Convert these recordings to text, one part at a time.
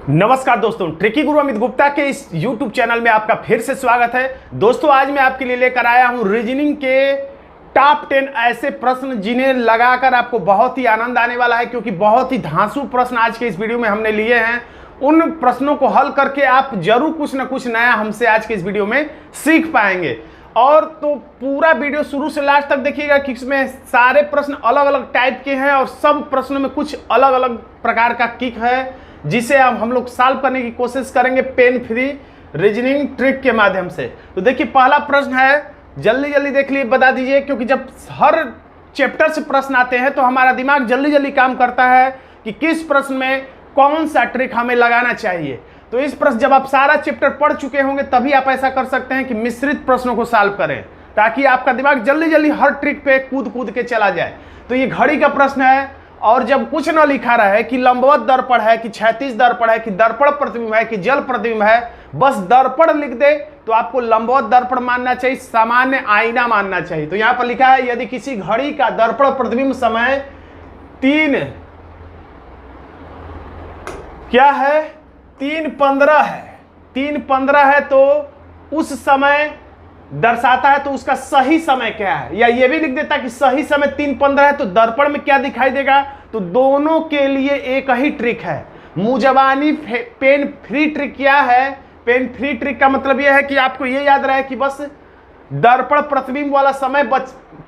नमस्कार दोस्तों, ट्रिकी गुरु अमित गुप्ता के इस YouTube चैनल में आपका फिर से स्वागत है। दोस्तों, आज मैं आपके लिए लेकर आया हूं रीजनिंग के टॉप 10 ऐसे प्रश्न जिन्हें लगाकर आपको बहुत ही आनंद आने वाला है, क्योंकि बहुत ही धांसू प्रश्न आज के इस वीडियो में हमने लिए हैं। उन प्रश्नों को हल करके आप जरूर कुछ ना कुछ नया हमसे आज के इस वीडियो में सीख पाएंगे। और तो पूरा वीडियो शुरू से लास्ट तक देखिएगा कि इसमें सारे प्रश्न अलग अलग टाइप के हैं और सब प्रश्नों में कुछ अलग अलग प्रकार का किक है, जिसे हम लोग सॉल्व करने की कोशिश करेंगे पेन फ्री रीजनिंग ट्रिक के माध्यम से। तो देखिए, पहला प्रश्न है, जल्दी जल्दी देख लिए, बता दीजिए, क्योंकि जब हर चैप्टर से प्रश्न आते हैं तो हमारा दिमाग जल्दी जल्दी काम करता है कि किस प्रश्न में कौन सा ट्रिक हमें लगाना चाहिए। तो इस प्रश्न जब आप सारा चैप्टर पढ़ चुके होंगे तभी आप ऐसा कर सकते हैं कि मिश्रित प्रश्नों को सॉल्व करें, ताकि आपका दिमाग जल्दी जल्दी हर ट्रिक पे कूद कूद के चला जाए। तो ये घड़ी का प्रश्न है, और जब कुछ न लिखा रहे कि लंबवत दर्पण है कि क्षैतिज दर्पण है कि दर्पण प्रतिबिंब है कि जल प्रतिबिंब है, बस दर्पण लिख दे तो आपको लंबवत दर्पण मानना चाहिए, सामान्य आईना मानना चाहिए। तो यहां पर लिखा है, यदि किसी घड़ी का दर्पण प्रतिबिंब समय 3:15 है, 3:15 है, तो उस समय दर्शाता है, तो उसका सही समय क्या है। या ये भी लिख देता कि सही समय 3:15 है, तो दर्पण में क्या दिखाई देगा। तो दोनों के लिए एक ही ट्रिक है। मुजबानी पेन फ्री ट्रिक क्या है? पेन फ्री ट्रिक का मतलब यह है कि आपको ये याद रहे कि बस दर्पण प्रतिबिंब वाला समय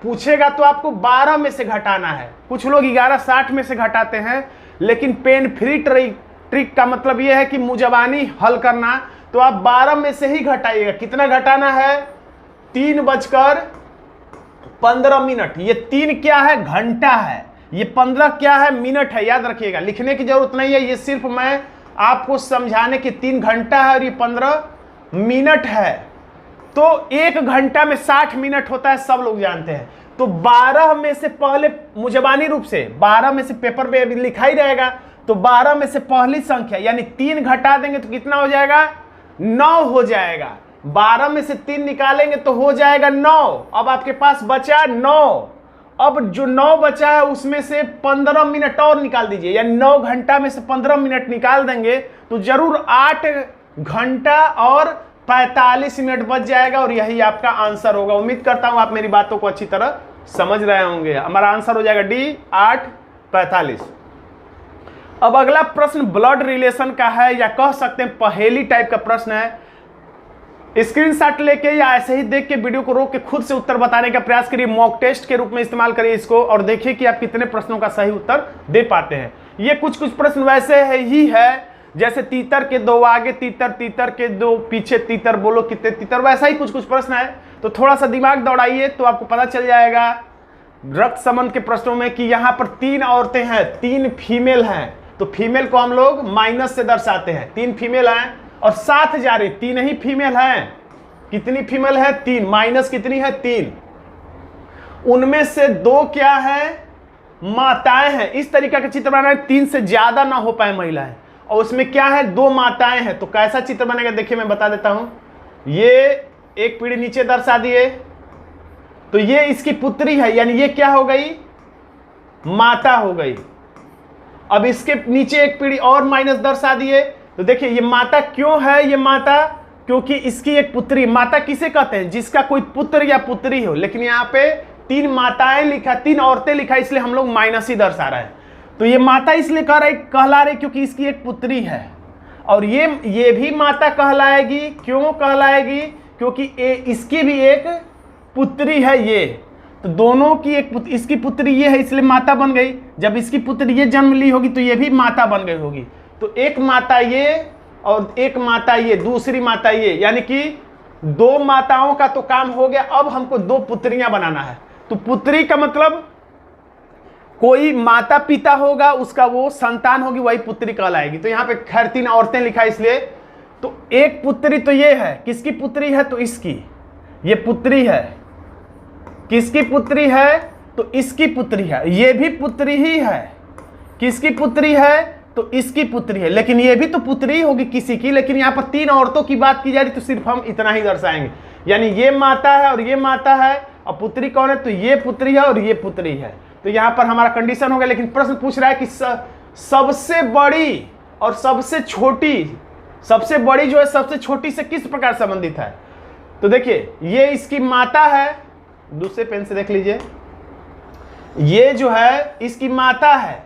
पूछेगा तो आपको 12 में से घटाना है। कुछ लोग 11:60 में से घटाते हैं, लेकिन पेन फ्री ट्रिक का मतलब यह है कि मुजबानी हल करना, तो आप 12 में से ही घटाइएगा। कितना घटाना है? 3:15। ये 3 क्या है? घंटा है। ये 15 क्या है? मिनट है। याद रखिएगा, लिखने की जरूरत नहीं है, ये सिर्फ मैं आपको समझाने की 3 घंटा है और ये 15 मिनट है। तो 1 घंटा में 60 मिनट होता है, सब लोग जानते हैं। तो 12 में से पहले मुजबानी रूप से 12 में से पेपर पे अभी लिखा ही रहेगा, तो 12 में से पहली संख्या यानी 3 घटा देंगे तो कितना हो जाएगा? 9 हो जाएगा। 12 में से 3 निकालेंगे तो हो जाएगा 9। अब आपके पास बचा 9। अब जो 9 बचा है उसमें से 15 मिनट और निकाल दीजिए, यानी 9 घंटा में से 15 मिनट निकाल देंगे तो जरूर 8 घंटा और 45 मिनट बच जाएगा, और यही आपका आंसर होगा। उम्मीद करता हूं आप मेरी बातों को अच्छी तरह समझ रहे होंगे। हमारा आंसर हो जाएगा डी, 8:45। अब अगला प्रश्न ब्लड रिलेशन का है, या कह सकते हैं पहेली टाइप का प्रश्न है। स्क्रीनशॉट लेके या ऐसे ही देख के वीडियो को रोक के खुद से उत्तर बताने का प्रयास करिए। मॉक टेस्ट के रूप में इस्तेमाल करिए इसको, और देखिए कि आप कितने प्रश्नों का सही उत्तर दे पाते हैं। ये कुछ प्रश्न वैसे ही है जैसे तीतर के 2 आगे तीतर, तीतर के 2 पीछे तीतर, बोलो कितने तीतर, वैसा ही कुछ प्रश्न है। तो थोड़ा सा दिमाग दौड़ाइए तो आपको पता चल जाएगा रक्त संबंध के प्रश्नों में कि यहाँ पर 3 औरतें हैं, 3 फीमेल हैं, तो फीमेल को हम लोग माइनस से दर्शाते हैं। 3 फीमेल हैं और साथ जा रही 3 ही फीमेल हैं। कितनी फीमेल है? 3। माइनस कितनी है? 3। उनमें से 2 क्या है? माताएं हैं। इस तरीका का चित्र बनाना है, 3 से ज्यादा ना हो पाए महिलाएं, और उसमें क्या है? 2 माताएं हैं। तो कैसा चित्र बनेगा देखिए, मैं बता देता हूं। ये एक पीढ़ी नीचे दर्शा दिए, तो ये इसकी पुत्री है, यानी ये क्या हो गई? माता हो गई। अब इसके नीचे एक पीढ़ी और माइनस दर्शा दिए, तो देखिए ये माता क्यों है? ये माता क्योंकि इसकी एक पुत्री। माता किसे कहते हैं? जिसका कोई पुत्र या पुत्री हो, लेकिन यहाँ पे 3 माताएं लिखा, 3 औरतें लिखा, इसलिए हम लोग माइनस ही दर्शा रहे हैं। तो ये माता इसलिए कहला रही क्योंकि इसकी एक पुत्री है, और ये भी माता कहलाएगी। क्यों कहलाएगी? क्योंकि इसकी भी एक पुत्री है ये, तो दोनों की इसकी पुत्री ये है, इसलिए माता बन गई। जब इसकी पुत्री ये जन्म ली होगी तो ये भी माता बन गई होगी। तो एक माता ये और एक माता ये, दूसरी माता ये, यानी कि 2 माताओं का तो काम हो गया। अब हमको 2 पुत्रियां बनाना है। तो पुत्री का मतलब कोई माता पिता होगा, उसका वो संतान होगी, वही पुत्री कहलाएगी। तो यहाँ पे खैर 3 औरतें लिखा इसलिए, तो एक पुत्री तो ये है। किसकी पुत्री है? तो इसकी ये पुत्री है। किसकी पुत्री है? तो इसकी पुत्री है। ये भी पुत्री ही है। किसकी पुत्री है? तो इसकी पुत्री है, लेकिन ये भी तो पुत्री होगी किसी की। लेकिन यहाँ पर 3 औरतों की बात की जा रही, तो सिर्फ हम इतना ही दर्शाएंगे, यानी ये माता है और ये माता है, और पुत्री कौन है? तो ये पुत्री है और ये पुत्री है। तो यहाँ पर हमारा कंडीशन हो गया। लेकिन प्रश्न पूछ रहा है कि सबसे बड़ी और सबसे छोटी सबसे बड़ी जो है सबसे छोटी से किस प्रकार संबंधित है? तो देखिए ये इसकी माता है, दूसरे पेन से देख लीजिए, ये जो है इसकी माता है,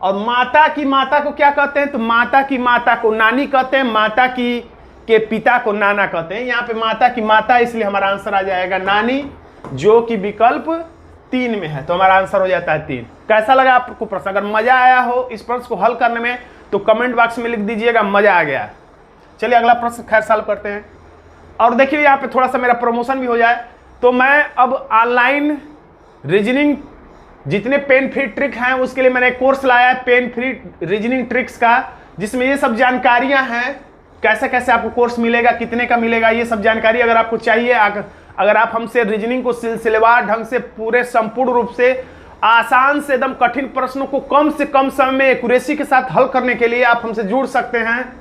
और माता की माता को क्या कहते हैं? तो माता की माता को नानी कहते हैं, माता की के पिता को नाना कहते हैं। यहाँ पे माता की माता, इसलिए हमारा आंसर आ जाएगा नानी, जो कि विकल्प 3 में है। तो हमारा आंसर हो जाता है 3। कैसा लगा आपको प्रश्न? अगर मजा आया हो इस प्रश्न को हल करने में तो कमेंट बॉक्स में लिख दीजिएगा मजा आ गया। चलिए अगला प्रश्न खैर सॉल्व करते हैं। और देखिए यहाँ पे थोड़ा सा मेरा प्रमोशन भी हो जाए, तो मैं अब ऑनलाइन रीजनिंग जितने पेन फ्री ट्रिक हैं उसके लिए मैंने कोर्स लाया है, पेन फ्री रीजनिंग ट्रिक्स का, जिसमें ये सब जानकारियां हैं। कैसे कैसे आपको कोर्स मिलेगा, कितने का मिलेगा, ये सब जानकारी अगर आपको चाहिए, अगर आप हमसे रीजनिंग को सिलसिलेवार ढंग से पूरे संपूर्ण रूप से आसान से एकदम कठिन प्रश्नों को कम से कम समय में एक्यूरेसी के साथ हल करने के लिए आप हमसे जुड़ सकते हैं।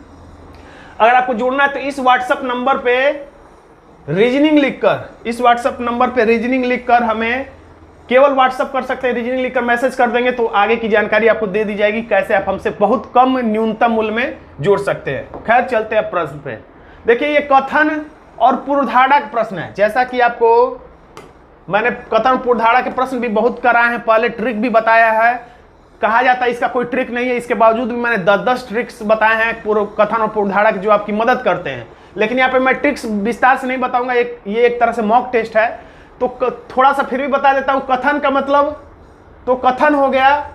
अगर आपको जुड़ना है तो इस व्हाट्सएप नंबर पे रीजनिंग लिखकर हमें केवल व्हाट्सएप कर सकते हैं। रीजनिंग लिखकर मैसेज कर देंगे तो आगे की जानकारी आपको दे दी जाएगी, कैसे आप हमसे बहुत कम न्यूनतम मूल्य में जुड़ सकते हैं। खैर चलते हैं प्रश्न पे। देखिए ये कथन और पूर्वधारणा का प्रश्न है। जैसा कि आपको मैंने कथन पूर्वधारणा के प्रश्न भी बहुत कराए हैं, पहले ट्रिक भी बताया है। कहा जाता है इसका कोई ट्रिक नहीं है, इसके बावजूद भी मैंने 10-10 ट्रिक्स बताए हैं कथन और पूर्वधारणा की, जो आपकी मदद करते हैं। लेकिन यहाँ पे मैं ट्रिक्स विस्तार से नहीं बताऊंगा, ये एक तरह से मॉक टेस्ट है, तो थोड़ा सा फिर भी बता देता हूं। कथन का मतलब तो कथन हो गया,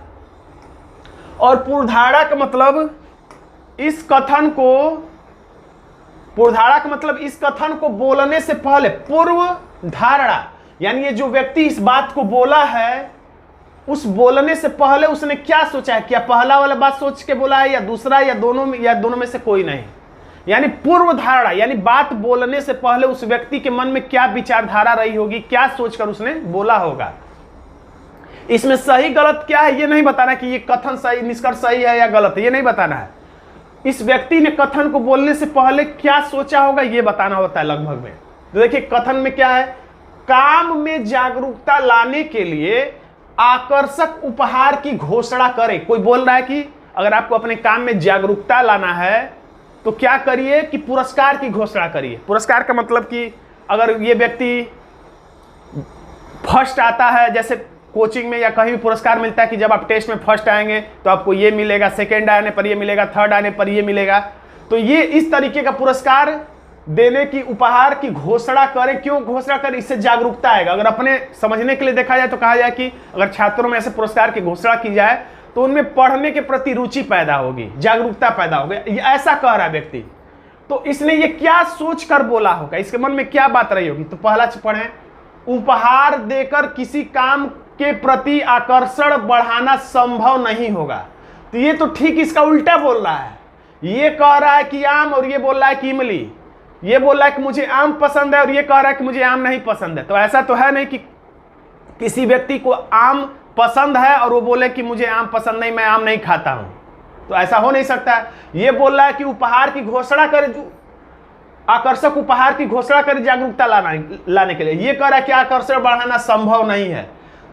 और पूर्वधारणा का मतलब इस कथन को बोलने से पहले पूर्व धारणा, यानी ये जो व्यक्ति इस बात को बोला है उस बोलने से पहले उसने क्या सोचा है, क्या पहला वाला बात सोच के बोला है या दूसरा, या दोनों में से कोई नहीं। यानी पूर्व धारणा, यानी बात बोलने से पहले उस व्यक्ति के मन में क्या विचारधारा रही होगी, क्या सोचकर उसने बोला होगा। इसमें सही गलत क्या है ये नहीं बताना कि ये कथन सही, निष्कर्ष सही है या गलत है, ये नहीं बताना है। इस व्यक्ति ने कथन को बोलने से पहले क्या सोचा होगा ये बताना होता है लगभग में। तो देखिए कथन में क्या है, काम में जागरूकता लाने के लिए आकर्षक उपहार की घोषणा करें। कोई बोल रहा है कि अगर आपको अपने काम में जागरूकता लाना है तो क्या करिए कि पुरस्कार की घोषणा करिए। पुरस्कार का मतलब कि अगर ये व्यक्ति फर्स्ट आता है, जैसे कोचिंग में या कहीं भी पुरस्कार मिलता है कि जब आप टेस्ट में फर्स्ट आएंगे तो आपको ये मिलेगा, सेकंड आने पर ये मिलेगा, थर्ड आने पर ये मिलेगा। तो ये इस तरीके का पुरस्कार देने की, उपहार की घोषणा करें। क्यों घोषणा करें? इससे जागरूकता आएगा। अगर अपने समझने के लिए देखा जाए तो कहा जाए कि अगर छात्रों में ऐसे पुरस्कार की घोषणा की जाए तो उनमें पढ़ने के प्रति रुचि पैदा होगी, जागरूकता पैदा होगी, ऐसा कह रहा है व्यक्ति। तो इसने ये क्या सोचकर बोला होगा, इसके मन में क्या बात रही होगी। तो पहला पढ़ें, उपहार देकर किसी काम के प्रति आकर्षण बढ़ाना संभव नहीं होगा। तो ये तो ठीक इसका उल्टा बोल रहा है। ये कह रहा है कि आम, और ये बोल रहा है कि इमली। ये बोल रहा है कि मुझे आम पसंद है, और ये कह रहा है कि मुझे आम नहीं पसंद है। तो ऐसा तो है नहीं कि किसी व्यक्ति को आम पसंद है और वो बोले कि मुझे आम पसंद नहीं, मैं आम नहीं खाता हूं। तो ऐसा हो नहीं सकता है। ये बोल रहा है कि उपहार की घोषणा करे, आकर्षक उपहार की घोषणा करे जागरूकता लाने के लिए। ये कह रहा है कि आकर्षण बढ़ाना संभव नहीं है।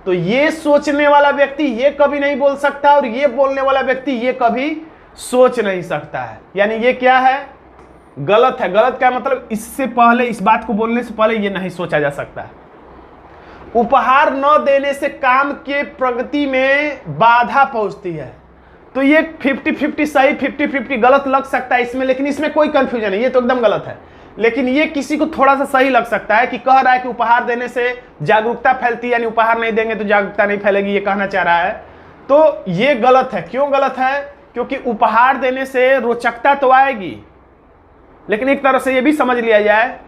तो ये सोचने वाला व्यक्ति ये कभी नहीं बोल सकता, और ये बोलने वाला व्यक्ति ये कभी सोच नहीं सकता है। यानी ये क्या है, गलत है। गलत क्या मतलब, इससे पहले, इस बात को बोलने से पहले ये नहीं सोचा जा सकता है। उपहार न देने से काम के प्रगति में बाधा पहुंचती है। तो ये 50-50 सही, 50-50 गलत लग सकता है इसमें, लेकिन इसमें कोई कंफ्यूजन नहीं, ये तो एकदम गलत है। लेकिन ये किसी को थोड़ा सा सही लग सकता है कि कह रहा है कि उपहार देने से जागरूकता फैलती है, यानी उपहार नहीं देंगे तो जागरूकता नहीं फैलेगी, ये कहना चाह रहा है। तो ये गलत है। क्यों गलत है? क्योंकि उपहार देने से रोचकता तो आएगी, लेकिन एक तरह से ये भी समझ लिया जाए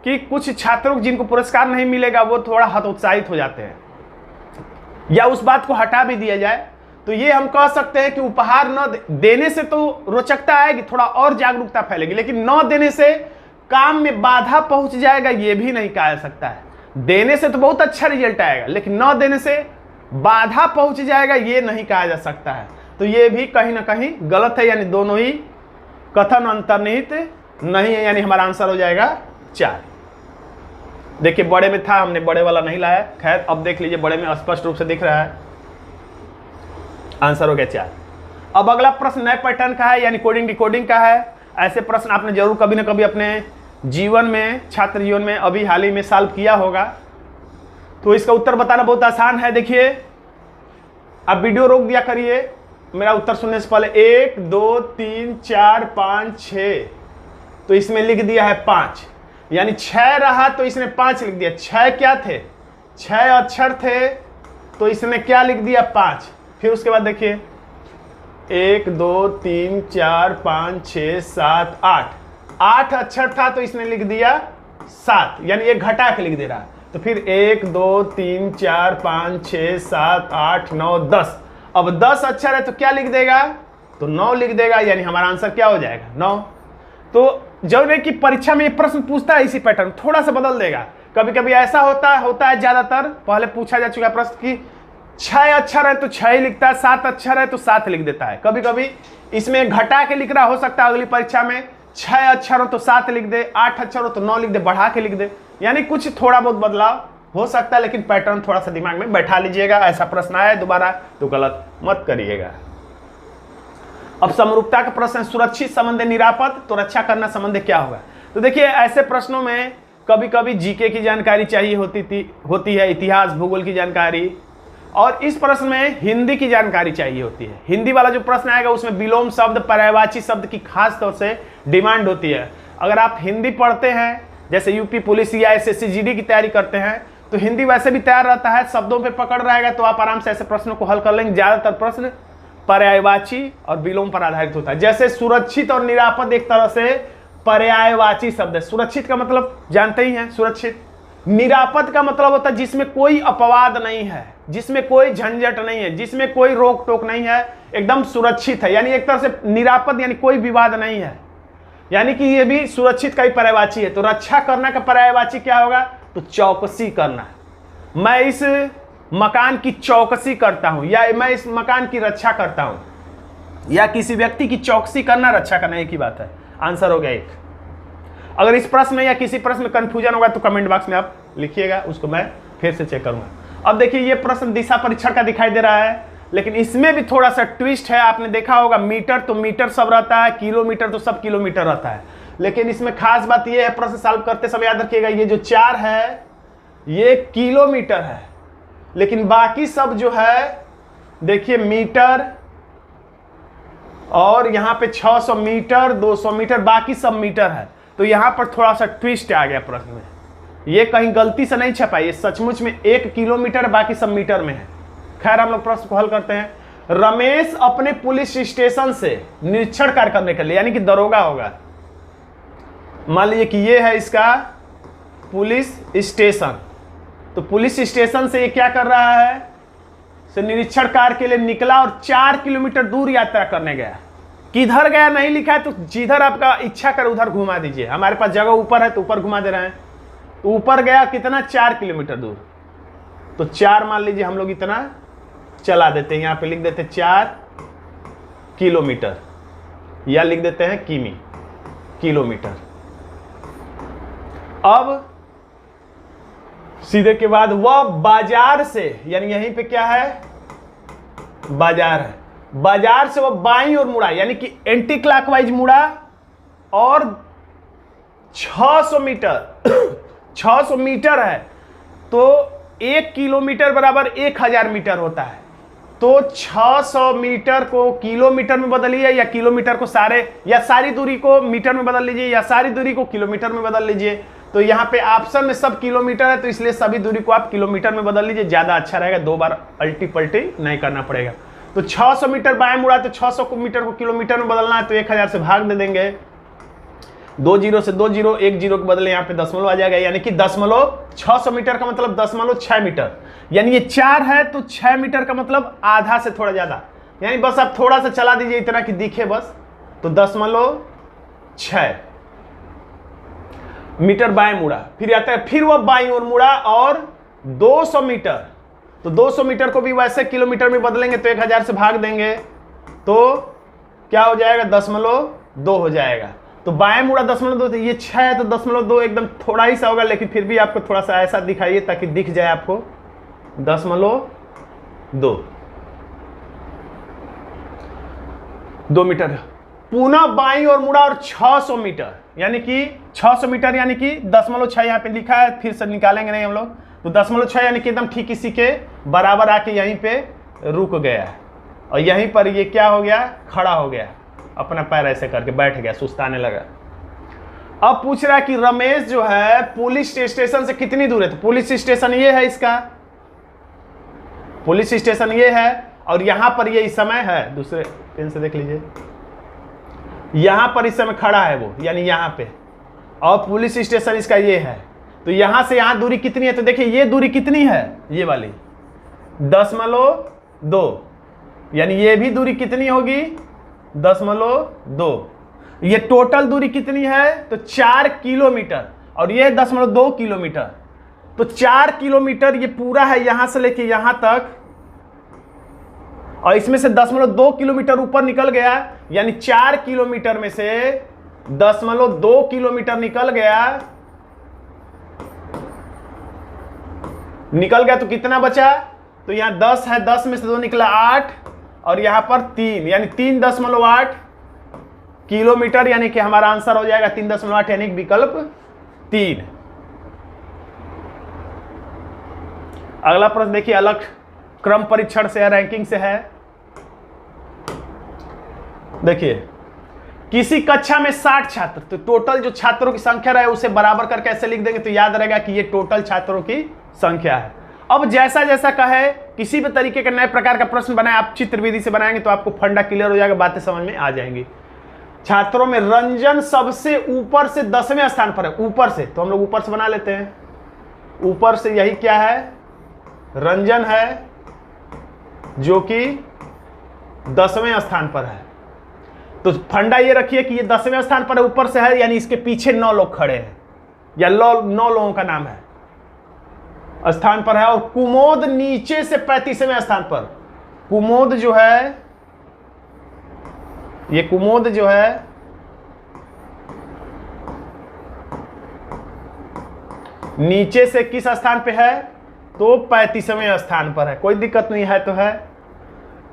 कि कुछ छात्रों जिनको पुरस्कार नहीं मिलेगा वो थोड़ा हतोत्साहित हो जाते हैं, या उस बात को हटा भी दिया जाए तो ये हम कह सकते हैं कि उपहार न देने से तो रोचकता आएगी, थोड़ा और जागरूकता फैलेगी, लेकिन न देने से काम में बाधा पहुंच जाएगा, ये भी नहीं कहा जा सकता है। देने से तो बहुत अच्छा रिजल्ट आएगा, लेकिन न देने से बाधा पहुंच जाएगा, ये नहीं कहा जा सकता है। तो ये भी कहीं ना कहीं गलत है, यानी दोनों ही कथन अंतर्निहित नहीं है, यानी हमारा आंसर हो जाएगा 4। देखिए बड़े में था, हमने बड़े वाला नहीं लाया। खैर अब देख लीजिए, बड़े में स्पष्ट रूप से दिख रहा है, आंसर हो गया 4। अब अगला प्रश्न नए पैटर्न का है, यानी कोडिंग डिकोडिंग का है। ऐसे प्रश्न आपने जरूर कभी ना कभी अपने जीवन में, छात्र जीवन में अभी हाल ही में सॉल्व किया होगा। तो इसका उत्तर बताना बहुत आसान है। देखिए, आप वीडियो रोक दिया करिए मेरा उत्तर सुनने से पहले। 1 2 3 4 5 6, तो इसमें लिख दिया है 5, यानी 6 रहा तो इसने 5 लिख दिया। 6 क्या थे? 6 अक्षर थे, तो इसने क्या लिख दिया? 5। फिर उसके बाद देखिए 1 2 3 4 5 6 7 8, 8 अक्षर था तो इसने लिख दिया 7, यानी एक घटा के लिख दे रहा है। तो फिर 1 2 3 4 5 6 7 8 9 10, अब 10 अक्षर है तो क्या लिख देगा? तो 9 लिख देगा, यानी हमारा आंसर क्या हो जाएगा? 9। तो जरूर है कि परीक्षा में ये प्रश्न पूछता है इसी पैटर्न, थोड़ा सा बदल देगा। कभी कभी ऐसा होता है ज्यादातर, पहले पूछा जा चुका प्रश्न कि 6 अक्षर है तो 6 ही लिखता है, 7 अक्षर है तो 7 लिख देता है। कभी कभी इसमें घटा के लिख रहा हो सकता है अगली परीक्षा में 6 अक्षर हो तो 7 लिख दे, 8 अक्षर हो तो 9 लिख दे, बढ़ा के लिख दे, यानी कुछ थोड़ा बहुत बदलाव हो सकता है, लेकिन पैटर्न थोड़ा सा दिमाग में बैठा लीजिएगा। ऐसा प्रश्न आया दोबारा तो गलत मत करिएगा। अब समरूपता का प्रश्न, सुरक्षित संबंध निरापद, तो रक्षा करना संबंध क्या होगा? तो देखिए, ऐसे प्रश्नों में कभी कभी जीके की जानकारी चाहिए होती है, इतिहास भूगोल की जानकारी, और इस प्रश्न में हिंदी की जानकारी चाहिए होती है। हिंदी वाला जो प्रश्न आएगा उसमें विलोम शब्द, पर्यायवाची शब्द की खास तौर से डिमांड होती है। अगर आप हिंदी पढ़ते हैं, जैसे यूपी पुलिस या एसएससी जीडी की तैयारी करते हैं, तो हिंदी वैसे भी तैयार रहता है, शब्दों पे पकड़ रहेगा, तो आप आराम से ऐसे प्रश्नों को हल कर लेंगे। ज्यादातर प्रश्न पर्यायवाची और विलोम पर आधारित होता है। जैसे सुरक्षित और निरापद एक तरह से पर्यायवाची शब्द है। सुरक्षित का मतलब जानते ही हैं, सुरक्षित। निरापद का मतलब होता है जिसमें कोई अपवाद नहीं है, जिसमें कोई झंझट नहीं है, जिसमें कोई रोक टोक नहीं है, एकदम सुरक्षित है, यानी एक तरह से निरापद यानी कोई विवाद नहीं है, यानी कि ये भी सुरक्षित का ही पर्यायवाची है। तो रक्षा करना का पर्यायवाची क्या होगा? तो चौकसी करना। मैं इस मकान की चौकसी करता हूं, या मैं इस मकान की रक्षा करता हूं, या किसी व्यक्ति की चौकसी करना, रक्षा करना, एक ही बात है। आंसर हो गया 1। अगर इस प्रश्न में या किसी प्रश्न में कंफ्यूजन होगा तो कमेंट बॉक्स में आप लिखिएगा, उसको मैं फिर से चेक करूंगा। अब देखिए, ये प्रश्न दिशा परीक्षण का दिखाई दे रहा है, लेकिन इसमें भी थोड़ा सा ट्विस्ट है। आपने देखा होगा मीटर तो मीटर सब रहता है, किलोमीटर तो सब किलोमीटर रहता है, लेकिन इसमें खास बात यह है, प्रश्न सॉल्व करते समय याद रखिएगा, ये जो 4 है ये किलोमीटर है, लेकिन बाकी सब जो है देखिए मीटर, और यहां पे 600 मीटर, 200 मीटर, बाकी सब मीटर है। तो यहां पर थोड़ा सा ट्विस्ट आ गया प्रश्न में, ये कहीं गलती से नहीं छपा, ये सचमुच में 1 किलोमीटर, बाकी सब मीटर में है। खैर, हम लोग प्रश्न को हल करते हैं। रमेश अपने पुलिस स्टेशन से निरीक्षण कार्य करने के लिए, यानी कि दरोगा होगा, मान लीजिए कि ये है इसका पुलिस स्टेशन, तो पुलिस स्टेशन से ये क्या कर रहा है? से निरीक्षण कार्य के लिए निकला और 4 किलोमीटर दूर यात्रा करने गया। किधर गया नहीं लिखा है, तो जिधर आपका इच्छा करे उधर घुमा दीजिए। हमारे पास जगह ऊपर है तो ऊपर घुमा दे रहे हैं। तो ऊपर गया कितना? 4 किलोमीटर दूर, तो 4 मान लीजिए हम लोग इतना चला देते हैं, यहां पे लिख देते हैं 4 किलोमीटर, या लिख देते हैं किमी, किलोमीटर। अब सीधे के बाद वह बाजार से, यानी यहीं पे क्या है? बाजार है, बाजार से वह बाईं ओर मुड़ा, यानी कि एंटी क्लॉकवाइज मुड़ा, और 600 मीटर 600 मीटर है, तो 1 किलोमीटर बराबर 1000 मीटर होता है। तो 600 मीटर को किलोमीटर में बदलिए, या किलोमीटर को सारी दूरी को मीटर में बदल लीजिए, या सारी दूरी को किलोमीटर में बदल लीजिए। तो यहाँ पे ऑप्शन में सब किलोमीटर है, तो इसलिए सभी दूरी को आप किलोमीटर में बदल लीजिए, ज्यादा अच्छा रहेगा, 2 बार अल्टी पल्टी नहीं करना पड़ेगा। तो 600 मीटर बाएं मुड़ा, तो 600 मीटर को किलोमीटर में बदलना है, तो 1000 से भाग दे देंगे, 2 जीरो से 2 जीरो, 1 जीरो के बदले यहाँ पे दशमलव आ जाएगा, यानी कि 600 मीटर का मतलब 6 मीटर, यानी ये 4 है तो 6 मीटर का मतलब आधा से थोड़ा ज्यादा, यानी बस आप थोड़ा सा चला दीजिए इतना कि दिखे बस, तो 6 मीटर बाएं मुड़ा, फिर आता है, फिर वह बाईं ओर मुड़ा और 200 मीटर, तो 200 मीटर को भी वैसे किलोमीटर में बदलेंगे तो 1000 से भाग देंगे, तो क्या हो जाएगा? 0.2 हो जाएगा। तो बाएं मुड़ा 0.2, ये 6 है तो 0.2 एकदम थोड़ा ही सा होगा, लेकिन फिर भी आपको थोड़ा सा ऐसा दिखाइए ताकि दिख जाए आपको 0.2। 2 मीटर। पुनः बाईं ओर मुड़ा और 600 मीटर, यानी कि 600 मीटर यानी कि 0.6 यहाँ पे लिखा है, फिर से निकालेंगे नहीं हम लोग, तो 0.6 यानी कि एकदम ठीक इसी के बराबर आके यहीं पे रुक गया है। और यहीं पर ये क्या हो गया, खड़ा हो गया, अपना पैर ऐसे करके बैठ गया, सुस्ताने लगा। अब पूछ रहा है कि रमेश जो है पुलिस स्टेशन से कितनी दूर है, तो पुलिस स्टेशन ये है, इसका पुलिस स्टेशन ये है, और यहां पर ये इस समय है, दूसरे पेन से देख लीजिए, यहां पर इस समय खड़ा है वो, यानी यहां पे, और पुलिस स्टेशन इसका ये है। तो यहां से यहां दूरी कितनी है, तो देखिए ये दूरी कितनी है, ये वाली 0.2, यानी ये भी दूरी कितनी होगी 0.2। ये टोटल दूरी कितनी है, तो 4 किलोमीटर, और ये 0.2 किलोमीटर, तो 4 किलोमीटर ये पूरा है यहां से लेके यहां तक, और इसमें से 0.2 किलोमीटर ऊपर निकल गया, यानी 4 किलोमीटर में से 0.2 किलोमीटर निकल गया, तो कितना बचा, तो यहां 10 है, 10 में से 2 निकला 8, और यहां पर 3, यानी 3.8 किलोमीटर, यानी कि हमारा आंसर हो जाएगा 3.8, यानी विकल्प 3। अगला प्रश्न देखिए, अलग क्रम परीक्षण से है, रैंकिंग से है। देखिए, किसी कक्षा में 60 छात्र, तो टोटल जो छात्रों की संख्या रहे उसे बराबर करके ऐसे लिख देंगे, तो याद रहेगा कि ये टोटल छात्रों की संख्या है। अब जैसा जैसा कहे, किसी भी तरीके के नए प्रकार का प्रश्न बनाए, आप चित्र विधि से बनाएंगे तो आपको फंडा क्लियर हो जाएगा, बातें समझ में आ जाएंगी। छात्रों में रंजन सबसे ऊपर से 10वें स्थान पर है, ऊपर से, तो हम लोग ऊपर से बना लेते हैं, ऊपर से यही क्या है, रंजन है, जो कि 10वें स्थान पर है। तो फंडा ये रखिए कि ये 10वें स्थान पर ऊपर से है, यानी इसके पीछे 9 लोग खड़े हैं, या 9 लोगों का नाम है, स्थान पर है। और कुमोद नीचे से 35वें स्थान पर, कुमोद जो है, ये कुमोद जो है नीचे से किस स्थान पे है, तो 35वें स्थान पर है, कोई दिक्कत नहीं है, तो है।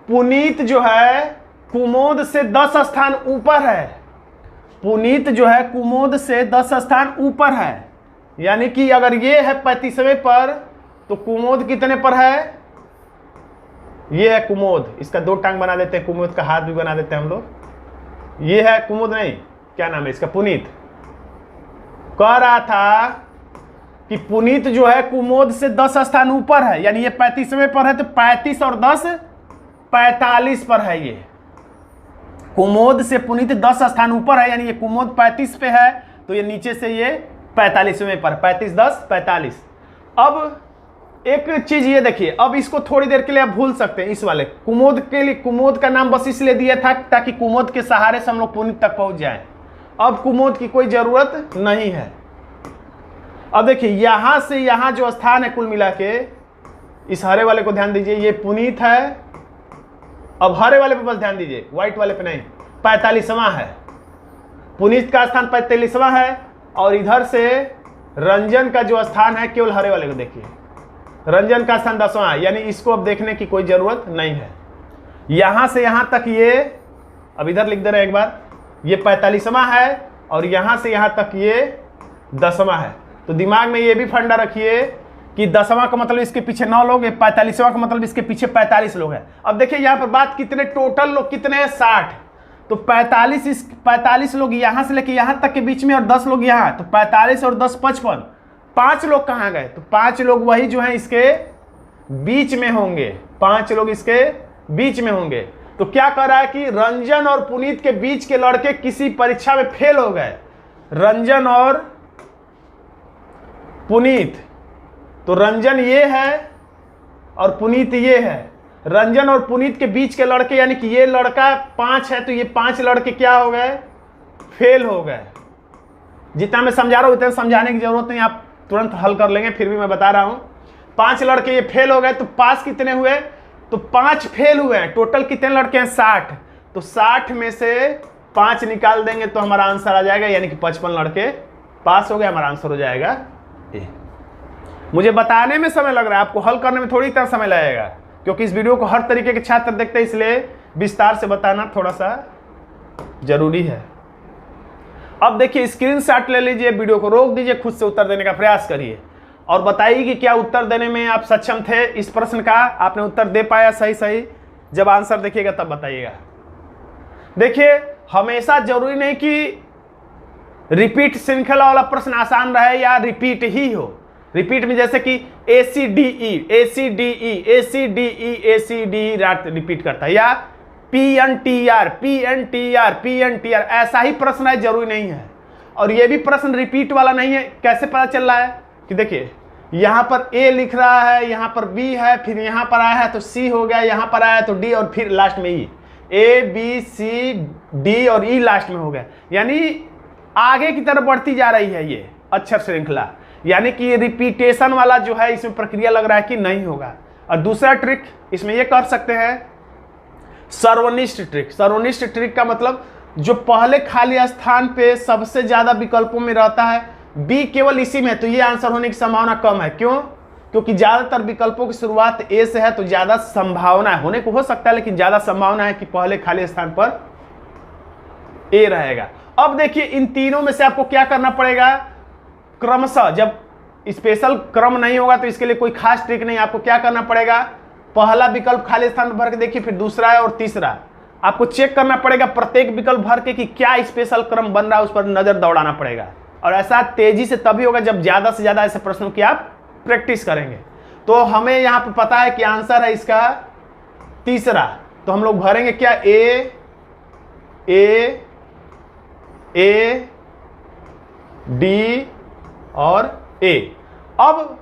पुनीत जो है कुमोद से 10 स्थान ऊपर है, पुनीत जो है कुमोद से 10 स्थान ऊपर है, यानी कि अगर ये है 35वें पर, तो कुमोद कितने पर है, ये है कुमोद, इसका 2 टांग बना देते हैं, कुमोद का हाथ भी बना देते हैं हम लोग, ये है कुमोद, नहीं क्या नाम है इसका, पुनीत। कह रहा था कि पुनीत जो है कुमोद से 10 स्थान ऊपर है, यानी ये 35वें पर है, तो 35 और 10 45 पर है। ये कुमोद से पुनीत 10 स्थान ऊपर है, यानी ये कुमोद 35 पे है, तो ये नीचे से ये 45वें पर, 35 10 45। अब एक चीज ये देखिए, अब इसको थोड़ी देर के लिए आप भूल सकते हैं, इस वाले कुमोद के लिए, कुमोद का नाम बस इसलिए दिया था ताकि कुमोद के सहारे से हम लोग पुनीत तक पहुंच जाएं। अब कुमोद की कोई जरूरत नहीं है। अब देखिए, यहां से यहां जो स्थान है कुल मिला के, इस हरे वाले को ध्यान दीजिए, ये पुनीत है। अब हरे वाले पे बस ध्यान दीजिए, व्हाइट वाले पे नहीं, 45वां है, पुनीत का स्थान 45वां है, और इधर से रंजन का जो स्थान है, केवल हरे वाले को देखिए, रंजन का स्थान 10वां है, यानी इसको अब देखने की कोई जरूरत नहीं है। यहां से यहां तक ये, अब इधर लिख दे रहे हैं एक बार, ये 45वां है, और यहां से यहां तक ये 10वां है। तो दिमाग में ये भी फंडा रखिए कि 10वां का मतलब इसके पीछे 9 लोग, 45वां का मतलब इसके पीछे 45 लोग हैं। अब देखिए यहां पर बात कितने टोटल लोग कितने हैं, 60, तो 45 लोग यहां से लेके यहां तक के बीच में, और 10 लोग यहां, तो 45 और 10 55, 5 लोग कहां गए, तो 5 लोग वही जो हैं इसके बीच में होंगे, 5 लोग इसके बीच में होंगे। तो क्या कर रहा है कि रंजन और पुनीत के बीच के लड़के किसी परीक्षा में फेल हो गए, रंजन और पुनीत, तो रंजन ये है और पुनीत ये है, रंजन और पुनीत के बीच के लड़के, यानी कि ये लड़का 5 है, तो ये 5 लड़के क्या हो गए, फेल हो गए। जितना मैं समझा रहा हूं उतना समझाने की जरूरत नहीं, आप तुरंत हल कर लेंगे, फिर भी मैं बता रहा हूं। 5 लड़के ये फेल हो गए, तो पास कितने हुए, तो 5 फेल हुए हैं, टोटल कितने लड़के हैं 60, तो 60 में से 5 निकाल देंगे तो हमारा आंसर आ जाएगा, यानी कि 55 लड़के पास हो गए, हमारा आंसर हो जाएगा ए। मुझे बताने में समय लग रहा है, आपको हल करने में थोड़ी तरह समय लगेगा, क्योंकि इस वीडियो को हर तरीके के छात्र देखते हैं, इसलिए विस्तार से बताना थोड़ा सा जरूरी है। अब देखिए स्क्रीनशॉट ले लीजिए, वीडियो को रोक दीजिए, खुद से उत्तर देने का प्रयास करिए और बताइए कि क्या उत्तर देने में आप सक्षम थे इस प्रश्न का, आपने उत्तर दे पाया सही। जब आंसर देखिएगा तब बताइएगा। देखिए हमेशा जरूरी नहीं कि रिपीट श्रृंखला वाला प्रश्न आसान रहे या रिपीट ही हो। रिपीट में जैसे कि ACDE रात रिपीट करता है, या PNTR ऐसा ही प्रश्न है, जरूरी नहीं है। और ये भी प्रश्न रिपीट वाला नहीं है। कैसे पता चल रहा है कि देखिए यहाँ पर A लिख रहा है, यहाँ पर B है, फिर यहाँ पर आया है तो C हो गया, यहाँ पर आया तो D और फिर लास्ट में E, ABCD और E लास्ट में हो गया, यानी आगे की तरफ बढ़ती जा रही है ये अक्षर श्रृंखला, यानी कि ये रिपीटेशन वाला जो है इसमें प्रक्रिया लग रहा है कि नहीं होगा। और दूसरा ट्रिक इसमें ये कर सकते हैं सर्वनिष्ठ ट्रिक। सर्वनिष्ठ ट्रिक का मतलब जो पहले खाली स्थान पे सबसे ज्यादा विकल्पों में रहता है, बी केवल इसी में, तो ये आंसर होने की संभावना कम है। क्यों? क्योंकि ज्यादातर विकल्पों की शुरुआत ए से है, तो ज्यादा संभावना है, होने को हो सकता है लेकिन ज्यादा संभावना है कि पहले खाली स्थान पर ए रहेगा। अब देखिए इन तीनों में से आपको क्या करना पड़ेगा क्रमशः। जब स्पेशल क्रम नहीं होगा तो इसके लिए कोई खास ट्रिक नहीं, आपको क्या करना पड़ेगा, पहला विकल्प खाली स्थान पर भर के देखिए, फिर दूसरा है और तीसरा आपको चेक करना पड़ेगा प्रत्येक विकल्प भर के कि क्या स्पेशल क्रम बन रहा है, उस पर नजर दौड़ाना पड़ेगा। और ऐसा तेजी से तभी होगा जब ज्यादा से ज्यादा ऐसे प्रश्नों की आप प्रैक्टिस करेंगे। तो हमें यहाँ पे पता है कि आंसर है इसका तीसरा, तो हम लोग भरेंगे क्या, ए डी और ए। अब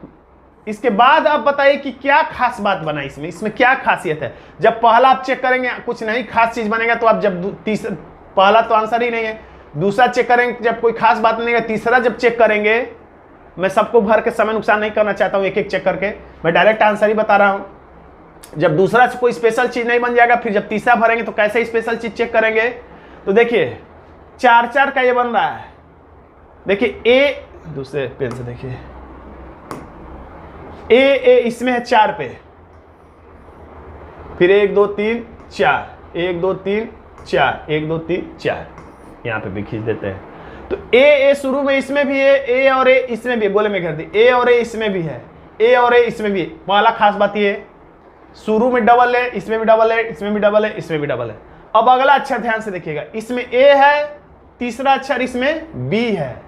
इसके बाद आप बताइए कि क्या खास बात बना इसमें क्या खासियत है। जब पहला आप चेक करेंगे कुछ नहीं खास चीज बनेगा, तो आप जब तीसरा, पहला तो आंसर ही नहीं है, दूसरा चेक करेंगे जब कोई खास बात नहीं है, तीसरा जब चेक करेंगे, मैं सबको भर के समय नुकसान नहीं करना चाहता हूं, एक एक चेक करके मैं डायरेक्ट आंसर ही बता रहा हूं। जब दूसरा से कोई स्पेशल चीज नहीं बन जाएगा, फिर जब तीसरा भरेंगे तो कैसे स्पेशल चीज चेक करेंगे। तो देखिए 4 का ये बन रहा है, देखिए ए, दूसरे पेन से देखिए ए इसमें है 4 पे, फिर 1 2 3 4, 1 2 3 4, 1 2 3 4, यहां पे भी खींच देते हैं। तो ए शुरू में इसमें भी है, ए और ए इसमें भी है, गोले में कर दी, ए और ए इसमें भी है, ए और ए इसमें भी है। पहला खास बात ये शुरू में डबल है, इसमें भी डबल है, इसमें भी डबल है, इसमें भी डबल है। अब अगला अक्षर ध्यान से देखिएगा, इसमें ए है, तीसरा अक्षर इसमें बी है,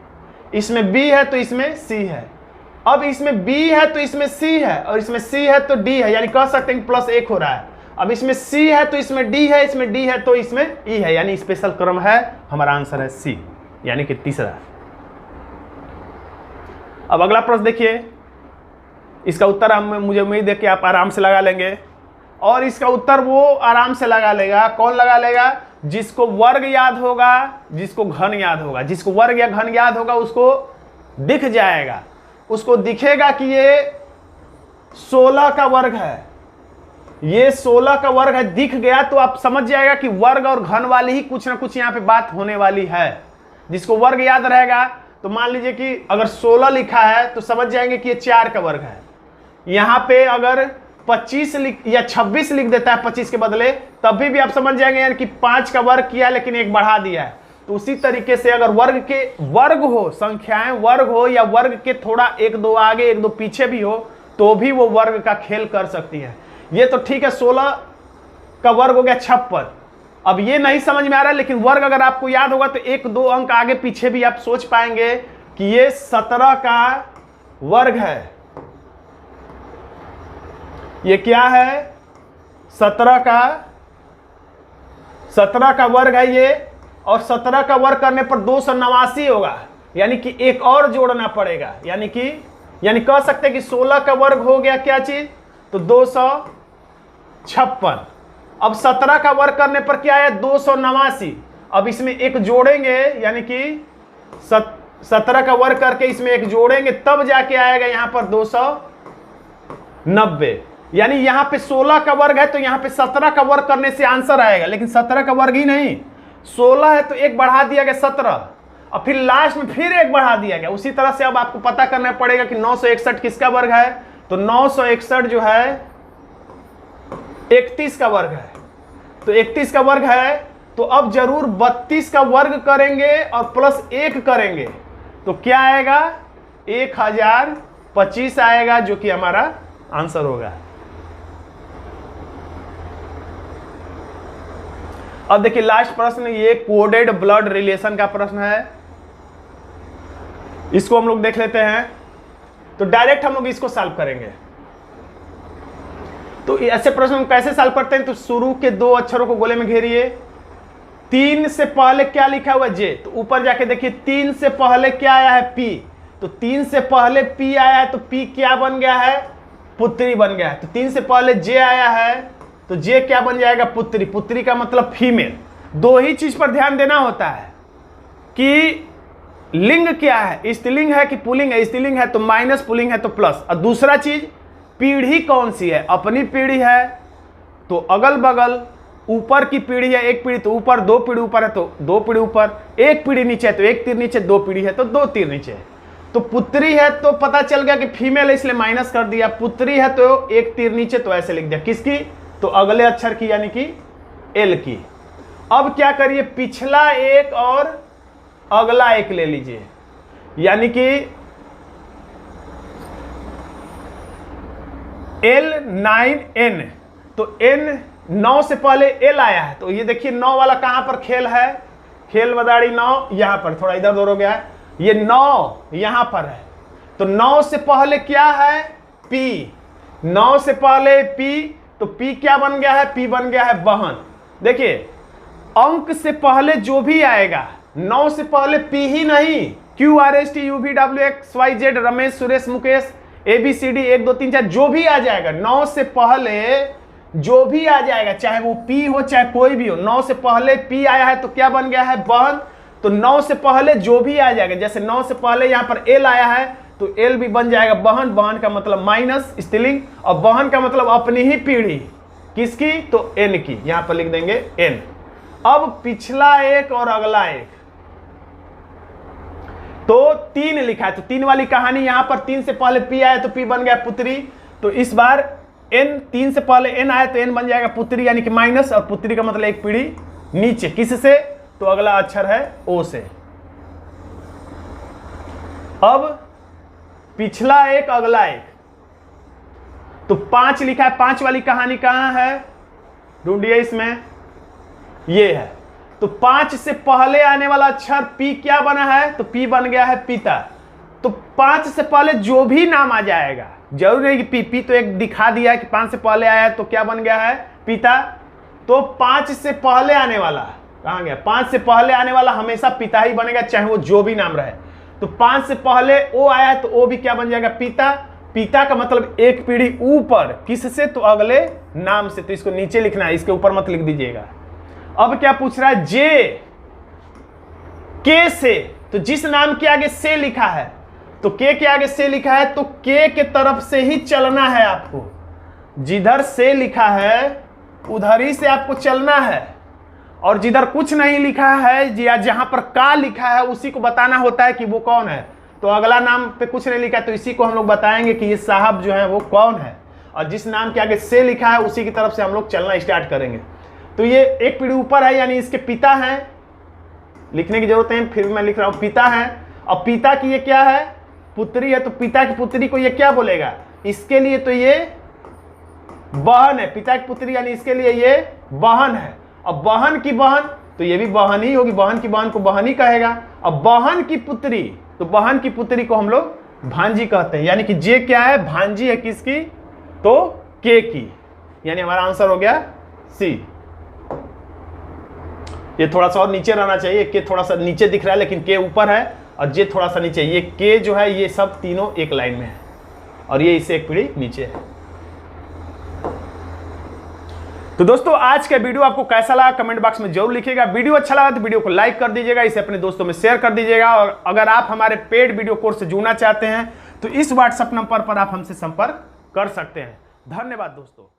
इसमें बी है तो इसमें सी है। अब इसमें बी है तो इसमें सी है, और इसमें सी है तो डी है, यानी कह सकते हैं कि +1 हो रहा है। अब इसमें सी है तो इसमें डी है, इसमें डी है तो इसमें ई है, यानी स्पेशल क्रम है, हमारा आंसर है सी, यानी कि तीसरा। अब अगला प्रश्न देखिए, इसका उत्तर मुझे उम्मीद है कि आप आराम से लगा लेंगे, और इसका उत्तर वो आराम से लगा लेगा। कौन लगा लेगा? जिसको वर्ग याद होगा, जिसको घन याद होगा। जिसको वर्ग या घन याद होगा उसको दिख जाएगा, उसको दिखेगा कि ये 16 का वर्ग है, ये 16 का वर्ग है, दिख गया तो आप समझ जाएगा कि वर्ग और घन वाली ही कुछ ना कुछ यहाँ पे बात होने वाली है। जिसको वर्ग याद रहेगा तो मान लीजिए कि अगर 16 लिखा है तो समझ जाएंगे कि ये 4 का वर्ग है। यहाँ पे अगर 25 या 26 लिख देता है 25 के बदले, तभी भी आप समझ जाएंगे यानी कि 5 का वर्ग किया लेकिन 1 बढ़ा दिया है। तो उसी तरीके से अगर वर्ग हो, संख्याएं वर्ग हो, या वर्ग के थोड़ा 1-2 आगे 1-2 पीछे भी हो, तो भी वो वर्ग का खेल कर सकती है। ये तो ठीक है, 16 का वर्ग हो गया 56। अब ये नहीं समझ में आ रहा है, लेकिन वर्ग अगर आपको याद होगा तो 1-2 अंक आगे पीछे भी आप सोच पाएंगे कि ये 17 का वर्ग है। ये क्या है? 17 का वर्ग है ये, और 17 का वर्ग करने पर 289 होगा, यानी कि एक और जोड़ना पड़ेगा, यानी कह सकते हैं कि 16 का वर्ग हो गया क्या चीज, तो 256। अब 17 का वर्ग करने पर क्या है? 289। अब इसमें एक जोड़ेंगे, यानी कि 17 का वर्ग करके इसमें एक जोड़ेंगे, तब जाके आएगा यहां पर 290। यानी यहां पे 16 का वर्ग है तो यहां पे 17 का वर्ग करने से आंसर आएगा, लेकिन 17 का वर्ग ही नहीं, 16 है तो 1 बढ़ा दिया गया 17, और फिर लास्ट में फिर 1 बढ़ा दिया गया। उसी तरह से अब आपको पता करना पड़ेगा कि 961 किसका वर्ग है, तो 961 जो है 31 का वर्ग है। तो 31 का वर्ग है तो अब जरूर 32 का वर्ग करेंगे और प्लस 1 करेंगे तो क्या आएगा 1025 आएगा, जो कि हमारा आंसर होगा। अब देखिए लास्ट प्रश्न, ये कोडेड ब्लड रिलेशन का प्रश्न है, इसको हम लोग देख लेते हैं। तो डायरेक्ट हम लोग इसको सॉल्व करेंगे। तो ऐसे प्रश्न हम कैसे सॉल्व करते हैं, तो शुरू के 2 अक्षरों को गोले में घेरिए। 3 से पहले क्या लिखा हुआ है, जे, तो ऊपर जाके देखिए 3 से पहले क्या आया है, पी, तो 3 से पहले पी आया है तो पी क्या बन गया है, पुत्री बन गया है। तो 3 से पहले जे आया है तो जे क्या बन जाएगा, पुत्री। पुत्री का मतलब फीमेल। 2 ही चीज पर ध्यान देना होता है कि लिंग क्या है, स्त्रीलिंग है कि पुल्लिंग है। स्त्रीलिंग है तो माइनस, पुल्लिंग है तो प्लस। और दूसरा चीज पीढ़ी कौन सी है, अपनी पीढ़ी है तो अगल बगल, ऊपर की पीढ़ी है 1 पीढ़ी तो ऊपर, 2 पीढ़ी ऊपर है तो 2 पीढ़ी ऊपर, 1 पीढ़ी नीचे है तो 1 तीर नीचे, 2 पीढ़ी है तो 2 तीर नीचे। तो पुत्री है तो पता चल गया कि फीमेल है इसलिए माइनस कर दिया, पुत्री है तो 1 तीर नीचे तो ऐसे लिख दिया, किसकी, तो अगले अक्षर की यानी कि एल की। अब क्या करिए, पिछला 1 और अगला 1 ले लीजिए, यानी कि L9N, तो N 9 से पहले L आया है तो ये देखिए 9 वाला कहां पर खेल है, खेल मदारी 9 यहां पर, थोड़ा इधर उधर हो गया है, ये 9 यहां पर है। तो 9 से पहले क्या है, P, 9 से पहले P, तो P क्या बन गया है, P बन गया है बहन। देखिए अंक से पहले जो भी आएगा, 9 से पहले P ही नहीं, QRST UVWXYZ Ramesh Suresh Mukesh ABCD 1 2 3 4 जो भी आ जाएगा, 9 से पहले जो भी आ जाएगा, चाहे वो P हो चाहे कोई भी हो, 9 से पहले P आया है तो क्या बन गया है, बहन। तो 9 से पहले जो भी आ जाएगा, जैसे 9 से पहले यहां पर L आया है तो L भी बन जाएगा बहन। बहन का मतलब माइनस स्त्रीलिंग, और बहन का मतलब अपनी ही पीढ़ी, किसकी, तो N की, यहां पर लिख देंगे N। अब पिछला 1 और अगला 1, तो 3 लिखा है तो 3 वाली कहानी, यहां पर 3 से पहले P आया तो P बन गया पुत्री। तो इस बार N, 3 से पहले N आया तो N बन जाएगा पुत्री यानी कि माइनस, और पुत्री का मतलब 1 पीढ़ी नीचे, किससे, तो अगला अक्षर है O से। अब पिछला 1 अगला 1, तो 5 लिखा है, 5 वाली कहानी कहां है, ढूंढिए इसमें, ये है। तो 5 से पहले आने वाला अक्षर P क्या बना है, तो P बन गया है पिता। तो 5 से पहले जो भी नाम आ जाएगा, जरूरी नहीं कि P तो एक दिखा दिया है कि 5 से पहले आया है तो क्या बन गया है, पिता। तो 5 से पहले आने वाला कहां गया, 5 से पहले आने वाला हमेशा पिता ही बनेगा, चाहे वो जो भी नाम रहे। तो 5 से पहले O आया है तो O भी क्या बन जाएगा, पिता। पिता का मतलब 1 पीढ़ी ऊपर, किससे, तो अगले नाम से। तो इसको नीचे लिखना है, इसके ऊपर मत लिख दीजिएगा। अब क्या पूछ रहा है, जे के से, तो जिस नाम के आगे से लिखा है, तो के आगे से लिखा है तो के तरफ से ही चलना है आपको, जिधर से लिखा है उधर ही से आपको चलना है, और जिधर कुछ नहीं लिखा है या जहां पर का लिखा है उसी को बताना होता है कि वो कौन है। तो अगला नाम पे कुछ नहीं लिखा है तो इसी को हम लोग बताएंगे कि ये साहब जो है वो कौन है, और जिस नाम के आगे से लिखा है उसी की तरफ से हम लोग चलना स्टार्ट करेंगे। तो ये 1 पीढ़ी ऊपर है यानी इसके पिता हैं, लिखने की जरूरत है, फिर मैं लिख रहा हूं पिता हैं। और पिता की ये क्या है, पुत्री है, तो पिता की पुत्री को ये क्या बोलेगा, इसके लिए तो ये बहन है, पिता की पुत्री यानी इसके लिए ये बहन है। अब बहन की बहन तो ये भी बहन ही होगी, बहन की बहन को बहन ही कहेगा। अब बहन की पुत्री, तो बहन की पुत्री को हम लोग भांजी कहते हैं, यानी कि जे क्या है, भांजी है किसकी, तो के की, यानी हमारा आंसर हो गया सी। ये थोड़ा सा और नीचे रहना चाहिए, के थोड़ा सा नीचे दिख रहा है लेकिन के ऊपर है, और जे थोड़ा सा नीचे। ये के जो है ये सब तीनों एक लाइन में है, और ये इससे 1 पीढ़ी नीचे है। तो दोस्तों आज का वीडियो आपको कैसा लगा कमेंट बॉक्स में जरूर लिखिएगा। वीडियो अच्छा लगा तो वीडियो को लाइक कर दीजिएगा, इसे अपने दोस्तों में शेयर कर दीजिएगा, और अगर आप हमारे पेड वीडियो कोर्स से जुड़ना चाहते हैं तो इस व्हाट्सएप नंबर पर आप हमसे संपर्क कर सकते हैं। धन्यवाद दोस्तों।